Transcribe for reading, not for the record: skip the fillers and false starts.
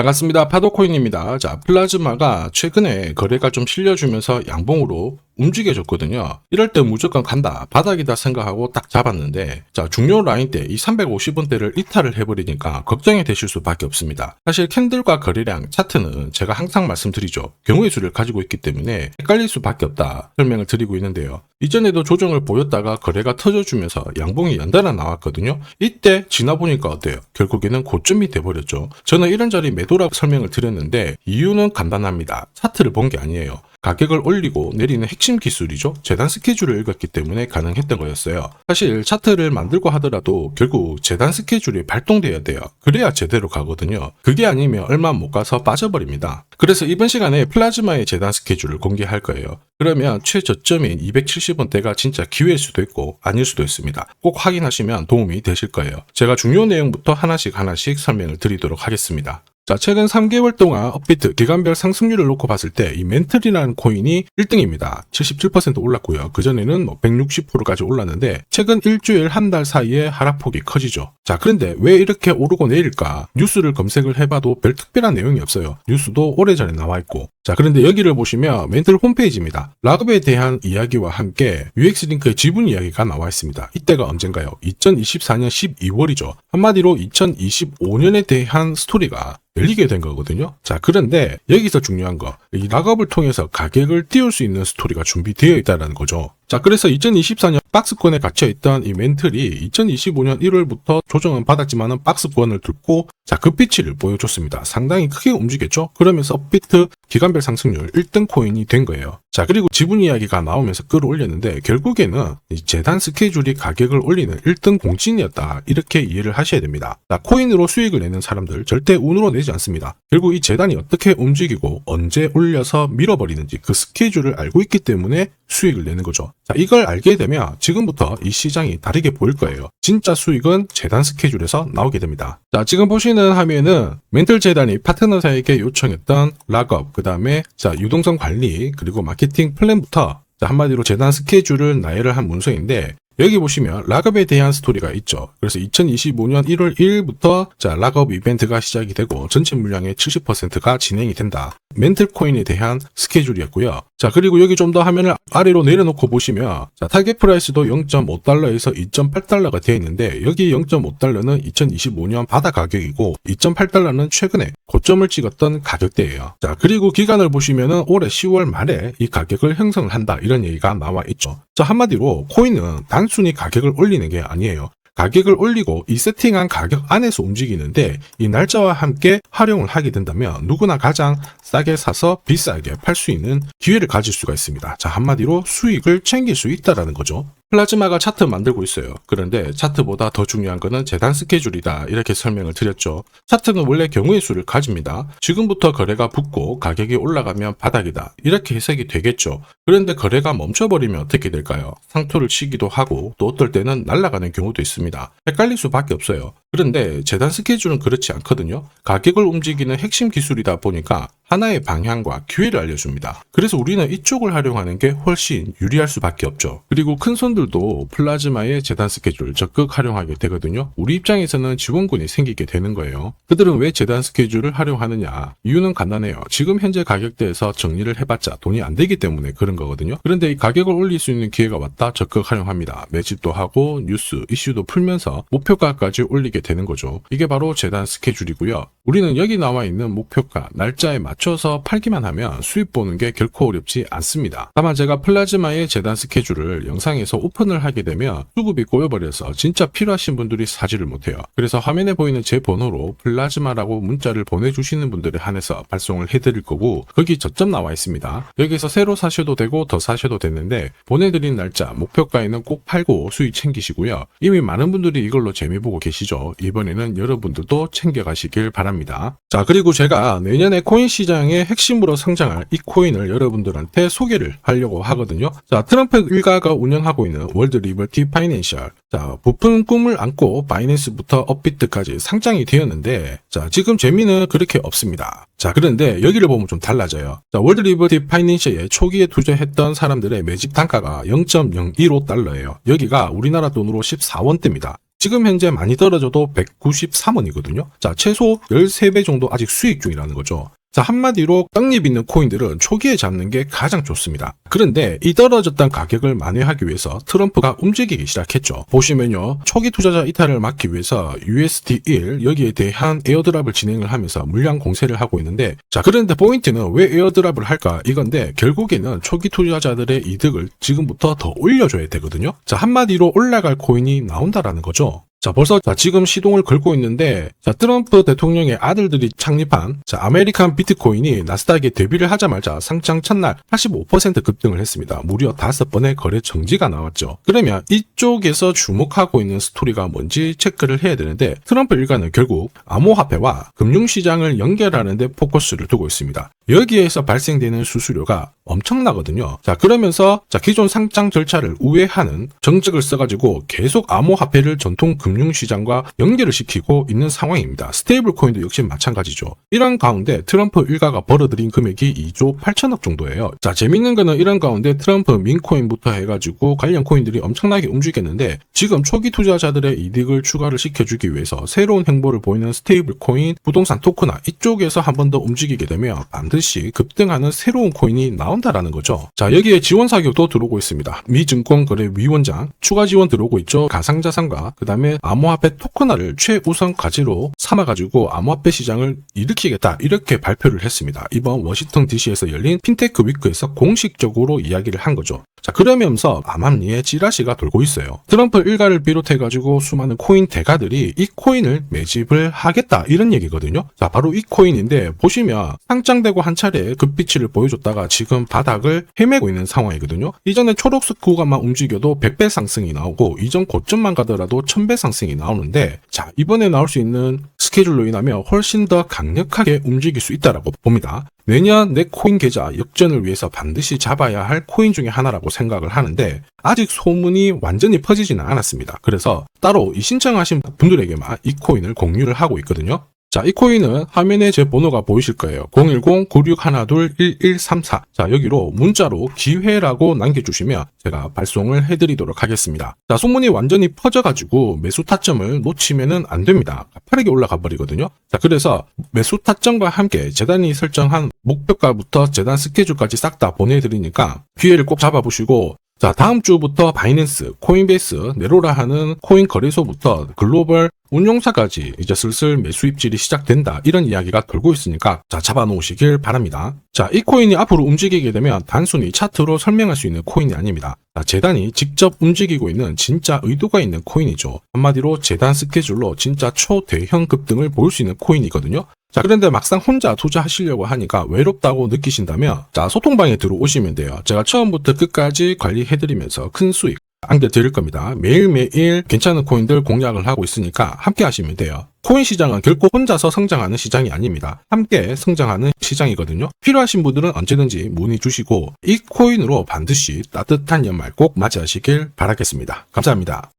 반갑습니다. 파도코인입니다. 자, 플라즈마가 최근에 거래가 좀 실려주면서 양봉으로 움직여줬거든요. 이럴 때 무조건 간다, 바닥이다 생각하고 딱 잡았는데, 자, 중요 라인 때 이 350원대를 이탈을 해버리니까 걱정이 되실 수밖에 없습니다. 사실 캔들과 거래량 차트는 제가 항상 말씀드리죠. 경우의 수를 가지고 있기 때문에 헷갈릴 수밖에 없다 설명을 드리고 있는데요. 이전에도 조정을 보였다가 거래가 터져주면서 양봉이 연달아 나왔거든요. 이때 지나보니까 어때요? 결국에는 고점이 돼버렸죠. 저는 이런 자리 매도라고 설명을 드렸는데 이유는 간단합니다. 차트를 본 게 아니에요. 가격을 올리고 내리는 핵심 기술이죠. 재단 스케줄을 읽었기 때문에 가능했던 거였어요. 사실 차트를 만들고 하더라도 결국 재단 스케줄이 발동돼야 돼요. 그래야 제대로 가거든요. 그게 아니면 얼마 못 가서 빠져버립니다. 그래서 이번 시간에 플라즈마의 재단 스케줄을 공개할 거예요. 그러면 최저점인 270원대가 진짜 기회일 수도 있고 아닐 수도 있습니다. 꼭 확인하시면 도움이 되실 거예요. 제가 중요 내용부터 하나씩 설명을 드리도록 하겠습니다. 자, 최근 3개월 동안 업비트 기간별 상승률을 놓고 봤을 때 이 멘틀이라는 코인이 1등입니다. 77% 올랐고요. 그전에는 160%까지 올랐는데 최근 일주일 한 달 사이에 하락폭이 커지죠. 자, 그런데 왜 이렇게 오르고 내릴까? 뉴스를 검색을 해봐도 별 특별한 내용이 없어요. 뉴스도 오래전에 나와있고. 자, 그런데 여기를 보시면 멘틀 홈페이지입니다. 락업에 대한 이야기와 함께 UX링크의 지분 이야기가 나와 있습니다. 이때가 언젠가요? 2024년 12월이죠. 한마디로 2025년에 대한 스토리가 열리게 된 거거든요. 자, 그런데 여기서 중요한 거, 이 락업을 통해서 가격을 띄울 수 있는 스토리가 준비되어 있다는 거죠. 자, 그래서 2024년 박스권에 갇혀있던 이 멘틀이 2025년 1월부터 조정은 받았지만은 박스권을 뚫고 자, 급비치를 보여줬습니다. 상당히 크게 움직였죠. 그러면서 업비트 기간별 상승률 1등 코인이 된 거예요. 자, 그리고 지분 이야기가 나오면서 끌어올렸는데 결국에는 이 재단 스케줄이 가격을 올리는 1등 공신이었다. 이렇게 이해를 하셔야 됩니다. 자, 코인으로 수익을 내는 사람들 절대 운으로 내지 않습니다. 결국 이 재단이 어떻게 움직이고 언제 올려서 밀어버리는지 그 스케줄을 알고 있기 때문에 수익을 내는 거죠. 자, 이걸 알게 되면 지금부터 이 시장이 다르게 보일 거예요. 진짜 수익은 재단 스케줄에서 나오게 됩니다. 자, 지금 보시는 화면은 멘틀 재단이 파트너사에게 요청했던 락업, 그 다음에 자, 유동성 관리, 그리고 마케팅 플랜부터 자, 한마디로 재단 스케줄을 나열을 한 문서인데 여기 보시면 락업에 대한 스토리가 있죠. 그래서 2025년 1월 1일부터 자, 락업 이벤트가 시작이 되고 전체 물량의 70%가 진행이 된다. 멘틀 코인에 대한 스케줄이었고요. 자, 그리고 여기 좀 더 화면을 아래로 내려놓고 보시면 자, 타겟 프라이스도 0.5달러에서 2.8달러가 되어 있는데 여기 0.5달러는 2025년 바다 가격이고 2.8달러는 최근에 고점을 찍었던 가격대예요. 자, 그리고 기간을 보시면은 올해 10월 말에 이 가격을 형성을 한다. 이런 얘기가 나와 있죠. 자, 한마디로 코인은 단순히 가격을 올리는 게 아니에요. 가격을 올리고 이 세팅한 가격 안에서 움직이는데 이 날짜와 함께 활용을 하게 된다면 누구나 가장 싸게 사서 비싸게 팔 수 있는 기회를 가질 수가 있습니다. 자, 한마디로 수익을 챙길 수 있다라는 거죠. 플라즈마가 차트 만들고 있어요. 그런데 차트보다 더 중요한 거는 재단 스케줄이다. 이렇게 설명을 드렸죠. 차트는 원래 경우의 수를 가집니다. 지금부터 거래가 붙고 가격이 올라가면 바닥이다. 이렇게 해석이 되겠죠. 그런데 거래가 멈춰버리면 어떻게 될까요? 상투를 치기도 하고 또 어떨 때는 날아가는 경우도 있습니다. 헷갈릴 수밖에 없어요. 그런데 재단 스케줄은 그렇지 않거든요. 가격을 움직이는 핵심 기술이다 보니까 하나의 방향과 기회를 알려줍니다. 그래서 우리는 이쪽을 활용하는 게 훨씬 유리할 수밖에 없죠. 그리고 큰 손들도 플라즈마의 재단 스케줄을 적극 활용하게 되거든요. 우리 입장에서는 지원군이 생기게 되는 거예요. 그들은 왜 재단 스케줄을 활용하느냐? 이유는 간단해요. 지금 현재 가격대에서 정리를 해봤자 돈이 안 되기 때문에 그런 거거든요. 그런데 이 가격을 올릴 수 있는 기회가 왔다 적극 활용합니다. 매집도 하고 뉴스, 이슈도 풀면서 목표가까지 올리게 되는 거죠. 이게 바로 재단 스케줄이고요. 우리는 여기 나와 있는 목표가, 날짜에 맞춰서 팔기만 하면 수익 보는 게 결코 어렵지 않습니다. 다만 제가 플라즈마의 재단 스케줄을 영상에서 오픈을 하게 되면 수급이 꼬여버려서 진짜 필요하신 분들이 사지를 못해요. 그래서 화면에 보이는 제 번호로 플라즈마라고 문자를 보내주시는 분들에 한해서 발송을 해드릴 거고 거기 저점 나와 있습니다. 여기서 새로 사셔도 되고 더 사셔도 되는데 보내드린 날짜, 목표가에는 꼭 팔고 수익 챙기시고요. 이미 많은 분들이 이걸로 재미보고 계시죠. 이번에는 여러분들도 챙겨가시길 바랍니다. 자, 그리고 제가 내년에 코인 시장의 핵심으로 성장할 이 코인을 여러분들한테 소개를 하려고 하거든요. 자, 트럼프 일가가 운영하고 있는 월드 리버티 파이낸셜. 자, 부푼 꿈을 안고 바이낸스부터 업비트까지 상장이 되었는데 자, 지금 재미는 그렇게 없습니다. 자, 그런데 여기를 보면 좀 달라져요. 자, 월드 리버티 파이낸셜에 초기에 투자했던 사람들의 매집 단가가 0.015달러예요. 여기가 우리나라 돈으로 14원대입니다. 지금 현재 많이 떨어져도 193원이거든요. 자, 최소 13배 정도 아직 수익 중이라는 거죠. 자, 한마디로 떡잎 있는 코인들은 초기에 잡는 게 가장 좋습니다. 그런데 이 떨어졌던 가격을 만회하기 위해서 트럼프가 움직이기 시작했죠. 보시면요, 초기 투자자 이탈을 막기 위해서 USD1 여기에 대한 에어드랍을 진행을 하면서 물량 공세를 하고 있는데, 자, 그런데 포인트는 왜 에어드랍을 할까 이건데, 결국에는 초기 투자자들의 이득을 지금부터 더 올려줘야 되거든요. 자, 한마디로 올라갈 코인이 나온다라는 거죠. 자, 벌써 지금 시동을 걸고 있는데, 자, 트럼프 대통령의 아들들이 창립한 아메리칸 비트코인이 나스닥에 데뷔를 하자마자 상장 첫날 85% 급등을 했습니다. 무려 5번의 거래 정지가 나왔죠. 그러면 이쪽에서 주목하고 있는 스토리가 뭔지 체크를 해야 되는데, 트럼프 일가는 결국 암호화폐와 금융시장을 연결하는 데 포커스를 두고 있습니다. 여기에서 발생되는 수수료가 엄청나거든요. 자, 그러면서 기존 상장 절차를 우회하는 정책을 써가지고 계속 암호화폐를 전통 금융시장과 연결을 시키고 있는 상황입니다. 스테이블 코인도 역시 마찬가지죠. 이런 가운데 트럼프 일가가 벌어들인 금액이 2조 8천억 정도예요. 자, 재밌는 거는 이런 가운데 트럼프 민코인부터 해가지고 관련 코인들이 엄청나게 움직였는데, 지금 초기 투자자들의 이득을 추가를 시켜주기 위해서 새로운 행보를 보이는 스테이블 코인, 부동산 토크나 이쪽에서 한 번 더 움직이게 되면 반드시 급등하는 새로운 코인이 나온다라는 거죠. 자, 여기에 지원 사격도 들어오고 있습니다. 미 증권거래위원장 추가 지원 들어오고 있죠. 가상자산과 그 다음에 암호화폐 토큰화를 최우선 과제로 삼아가지고 암호화폐 시장을 일으키겠다, 이렇게 발표를 했습니다. 이번 워싱턴 DC에서 열린 핀테크 위크에서 공식적으로 이야기를 한 거죠. 자, 그러면서 암암리에 찌라시가 돌고 있어요. 트럼프 일가를 비롯해가지고 수많은 코인 대가들이 이 코인을 매집을 하겠다, 이런 얘기거든요. 자, 바로 이 코인인데, 보시면 상장되고 한 차례 급비치를 보여줬다가 지금 바닥을 헤매고 있는 상황이거든요. 이전에 초록색 구간만 움직여도 100배 상승이 나오고, 이전 고점만 가더라도 1000배 상승이 나오는데, 자, 이번에 나올 수 있는 스케줄로 인하면 훨씬 더 강력하게 움직일 수 있다라고 봅니다. 내년 내 코인 계좌 역전을 위해서 반드시 잡아야 할 코인 중에 하나라고 생각을 하는데, 아직 소문이 완전히 퍼지지는 않았습니다. 그래서 따로 이 신청하신 분들에게만 이 코인을 공유를 하고 있거든요. 자, 이 코인은 화면에 제 번호가 보이실 거예요. 010-9612-1134. 자, 여기로 문자로 기회라고 남겨주시면 제가 발송을 해드리도록 하겠습니다. 자, 소문이 완전히 퍼져가지고 매수 타점을 놓치면은 안 됩니다. 빠르게 올라가 버리거든요. 자, 그래서 매수 타점과 함께 재단이 설정한 목표가부터 재단 스케줄까지 싹 다 보내드리니까 기회를 꼭 잡아보시고, 자, 다음 주부터 바이낸스, 코인베이스, 네로라 하는 코인 거래소부터 글로벌 운용사까지 이제 슬슬 매수 입질이 시작된다, 이런 이야기가 돌고 있으니까 자, 잡아놓으시길 바랍니다. 자, 이 코인이 앞으로 움직이게 되면 단순히 차트로 설명할 수 있는 코인이 아닙니다. 자, 재단이 직접 움직이고 있는 진짜 의도가 있는 코인이죠. 한마디로 재단 스케줄로 진짜 초대형 급등을 보일 수 있는 코인이거든요. 자, 그런데 막상 혼자 투자하시려고 하니까 외롭다고 느끼신다면, 자, 소통방에 들어오시면 돼요. 제가 처음부터 끝까지 관리해드리면서 큰 수익 안겨드릴 겁니다. 매일매일 괜찮은 코인들 공략을 하고 있으니까 함께 하시면 돼요. 코인 시장은 결코 혼자서 성장하는 시장이 아닙니다. 함께 성장하는 시장이거든요. 필요하신 분들은 언제든지 문의 주시고, 이 코인으로 반드시 따뜻한 연말 꼭 맞이하시길 바라겠습니다. 감사합니다.